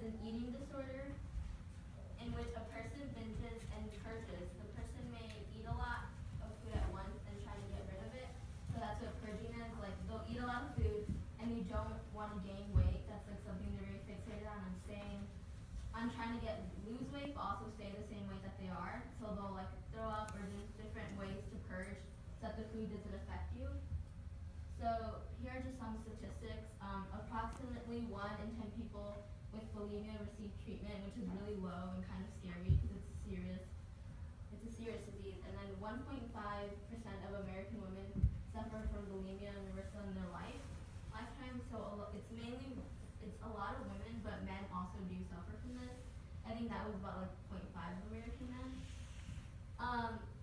an eating disorder in which a person binges and purges. The person may eat a lot of food at once and try to get rid of it. So that's what purging is. Like they'll eat a lot of food and they don't want to gain weight. That's like something they're very fixated on and staying. I'm trying to lose weight but also stay the same weight that they are. So they'll like throw up or there's different ways to purge so that the food doesn't affect you. So here are just some statistics. Approximately 1 in 10 people with bulimia receive treatment, which is really low and kind of scary because it's a serious disease. And then 1.5% of American women suffer from bulimia and anorexia in their lifetime. So it's a lot of women, but men also do suffer from this. I think that was about like 0.5 of American men.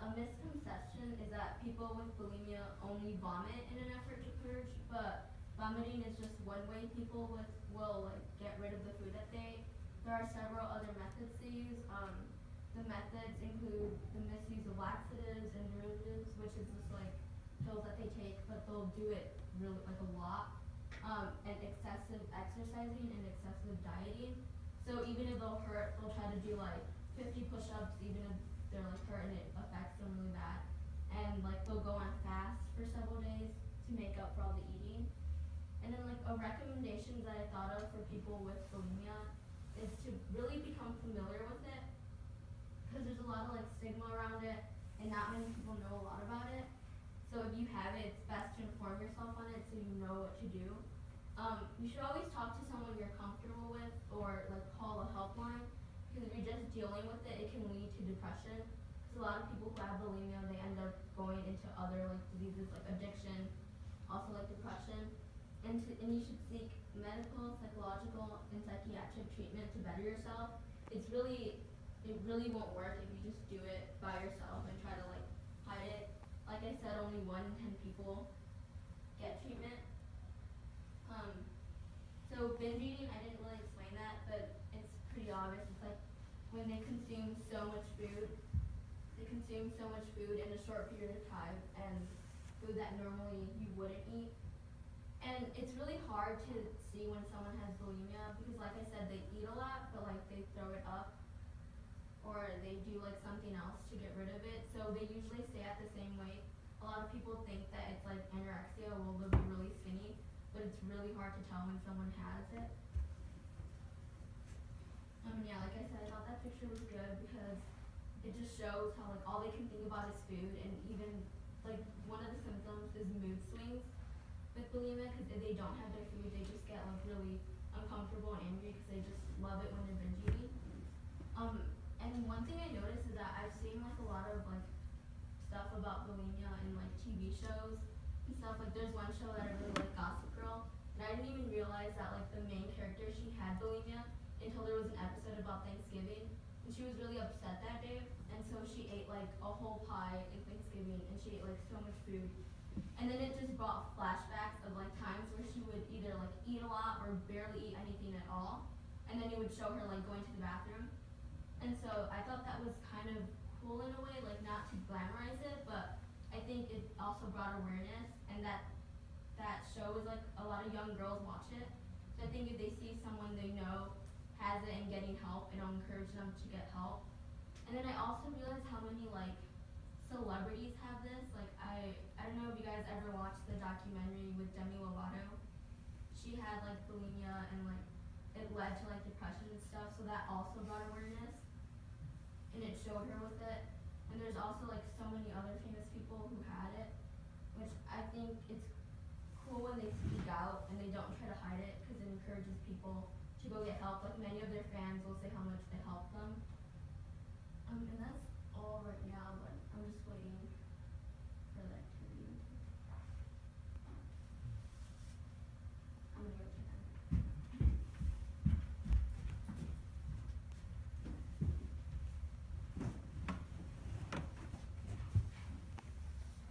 A misconception is that people with bulimia only vomit in an effort to purge, but vomiting is just one way people will like get rid of the food that they. There are several other methods they use. The methods include the misuse of laxatives and derivatives, which is just like pills that they take, but they'll do it really like a lot. And excessive exercising and excessive dieting. So even if they'll hurt, they'll try to do like 50 push-ups, even if they're like hurt and it affects them really bad. And like they'll go on fast for several days to make up for all the eating. And then like a recommendation that I thought of for people with bulimia is to really become familiar with it, because there's a lot of like stigma around it and not many people know a lot about it. So if you have it, it's best to inform yourself on it so you know what to do. You should always talk to someone you're comfortable with or like call a helpline, because if you're just dealing with it, it can lead to depression. Because a lot of people who have bulimia, they end up going into other like diseases like addiction, also like depression. And you should seek medical, psychological, and psychiatric treatment to better yourself. It really won't work if you just do it by yourself and try to like hide it. Like I said, only 1 in 10 people get treatment. So binge eating, I didn't really explain that, but it's pretty obvious. It's like when they consume so much food in a short period of time, and food that normally you wouldn't eat. And it's really hard to see when someone has bulimia because, like I said, they eat a lot, but like they throw it up or they do like something else to get rid of it. So they usually stay at the same weight. A lot of people think that it's like anorexia, well, they'll be really skinny, but it's really hard to tell when someone has it. Yeah, like I said, I thought that picture was good because it just shows how like all they can think about is food, and even like one of the symptoms is mood swings with bulimia, because if they don't have their food, they just get like really uncomfortable and angry because they just love it when they're binge eating. And one thing I noticed is that I've seen like a lot of like stuff about bulimia in like TV shows and stuff. Like there's one show that I really like, Gossip Girl, and I didn't even realize that like the main character, she had bulimia until there was an episode about Thanksgiving, and she was really upset that day, and so she ate like a whole pie in Thanksgiving, and she ate like so much food. And then it just brought flashbacks of like times where she would either like eat a lot or barely eat anything at all, and then it would show her like going to the bathroom. And so I thought that was kind of cool in a way, like not to glamorize it, but I think it also brought awareness, and that show is like a lot of young girls watch it. So I think if they see someone they know has it and getting help, it'll encourage them to get help. And then I also realized how many like celebrities have this. Like I don't know if you guys ever watched the documentary with Demi Lovato. She had like bulimia and like it led to like depression and stuff, so that also brought awareness. And it showed her with it. And there's also like so many other famous people who had it, which I think it's cool when they speak out and they don't try to hide it, because it encourages people to go get help. Like many of their fans will say how much they helped them. And that's all right now, but I'm just waiting for the activity. I'm gonna go check on it.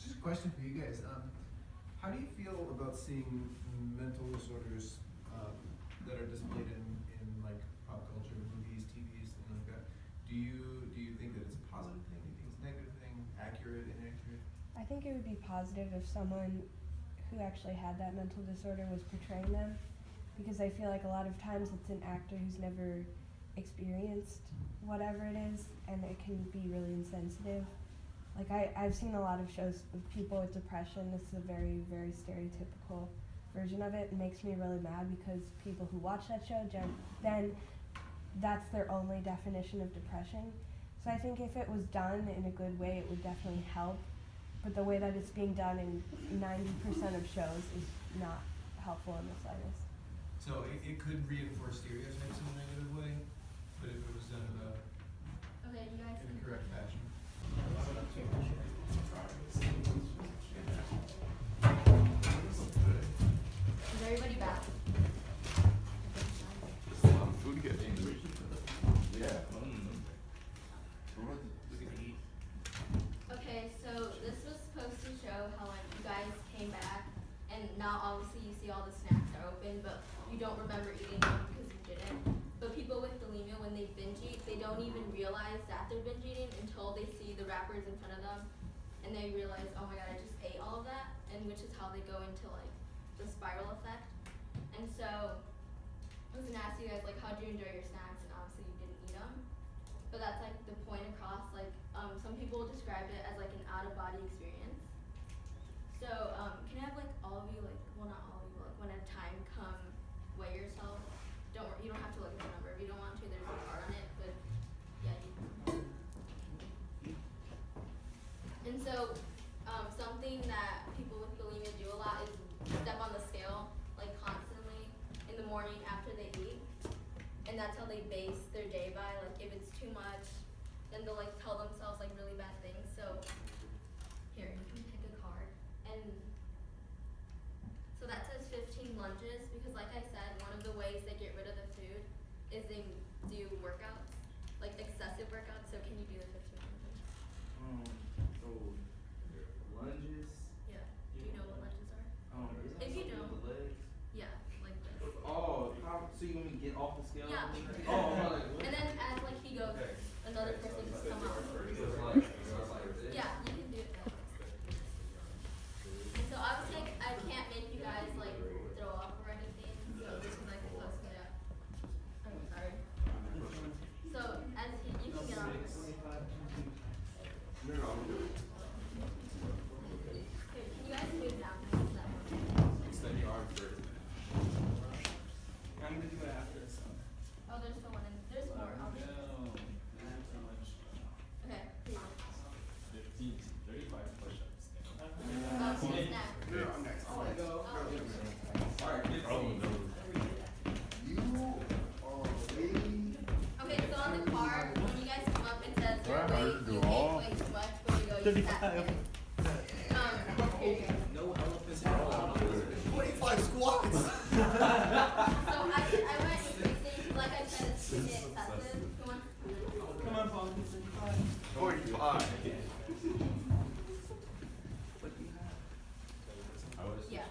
Just a question for you guys. How do you feel about seeing mental disorders that are displayed in like pop culture, movies, TVs, things like that? Do you think that it's a positive thing? Do you think it's a negative thing? Accurate, inaccurate? I think it would be positive if someone who actually had that mental disorder was portraying them, because I feel like a lot of times it's an actor who's never experienced whatever it is, and it can be really insensitive. Like I've seen a lot of shows with people with depression. This is a very, very stereotypical version of it. It makes me really mad because people who watch that show, then that's their only definition of depression. So I think if it was done in a good way, it would definitely help. But the way that it's being done in 90% of shows is not helpful in the slightest. So it could reinforce stereotypes in a negative way, but if it was done in a Okay, you guys. in a correct fashion. Is everybody back? Food good. Yeah. Okay, so this was supposed to show how like you guys came back, and now obviously you see all the snacks are open, but you don't remember eating them because you didn't. But people with bulimia, when they binge eat, they don't even realize that they're binge eating until they see the wrappers in front of them, and they realize, oh my god, I just ate all of that, and which is how they go into like the spiral effect. And so I was gonna ask you guys like, how do you enjoy your snacks? And obviously you didn't eat them, but that's like the point across. Like some people describe it as like an out of body experience. So can I have like all of you, like, well not all of you, but like when a time come, weigh yourself. You don't have to look at the number if you don't want to. There's a card on it, but yeah. And so something that people with bulimia do a lot is step on the scale like constantly in the morning after they eat, and that's how they base their day by. Like if it's too much, then they'll like tell themselves like really bad things. So here, you can pick a card, and so that says 15 lunges because like I said, one of the ways they get rid of the food is they do workouts, like excessive workouts. So can you do the 15 lunges? Lunges. Yeah. Do you know what lunges are? Is that If you something don't- with the legs? Yeah, like this. Oh, so you want me to get off the scale? Yeah. Oh, like what? And then as like he goes, another person just come out. Yeah, you can do it that way. And so obviously I can't make you guys like throw up or anything, so this is like close to that. I'm sorry. So as you can get off. No, I'm good. Here, can you guys move down next to that one? Extend your arm first. I'm gonna do it after this. Oh, there's still one in, there's more. Okay, here you go. 15, 35 push-ups. Who's next? I'm next. Oh. Alright, good. Oh, no. You are way. Okay, so on the card, when you guys come up, it says your Try harder weight, to you do all. make way too much, but we go, you fat kid. Here you go. No elephants allowed. 25 squats! So I went increasing, like I said, it's pretty excessive. Who wants to? Come on, Paul. 45. What do you have? I would Yeah.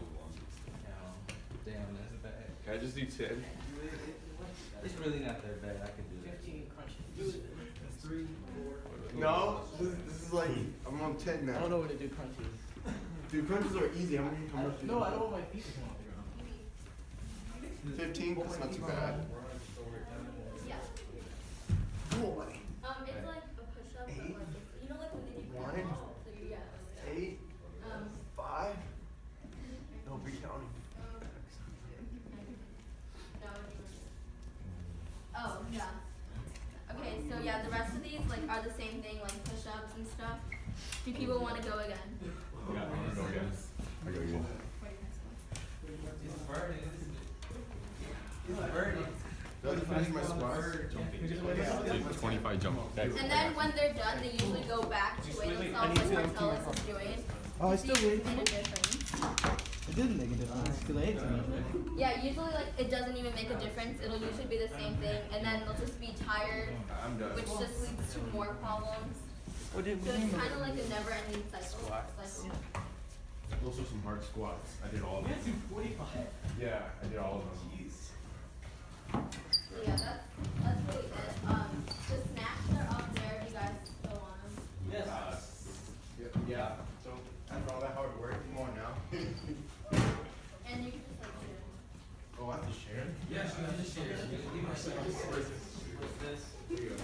Damn, that's bad. Can I just do 10? It's really not that bad. I can do that. 15 crunches. That's 3, 4. No, this is like, I'm on 10 now. I don't know what to do crunches. Dude, crunches are easy. How much do you No, I do? don't want my feet to come off the ground. 15? That's not too bad. Yeah. Boy. It's like a push-up, but like, it's, you know, like when they do One. push-ups, so you, yeah. 8, Um, 5. No, be counting. no. Oh, yeah. Okay, so yeah, the rest of these like are the same thing, like push-ups and stuff. Do people want to go again? I go again. I go again. It's burning, isn't it? It's burning. Does it finish my squats? Take 25 jump. And then when they're done, they usually go back to weigh themselves like Marcellus is doing. Oh, I To still see if weighed it's made a difference. It didn't make a difference because I ate too much. Yeah, usually like it doesn't even make a difference. It'll usually be the same thing, and then they'll just be tired, I'm done. which just leads to more problems. What did So it's kind of like a never-ending cycle. Those are some hard squats. I did all of them. 45. Yeah, I did all of them. Jeez. So yeah, that's really it. The snacks are up there if you guys still want them. Yes. Yeah. So, after all that hard work, come on now. And you can just like share. Oh, I have to share Yeah, should I just share? What's this? Here you go.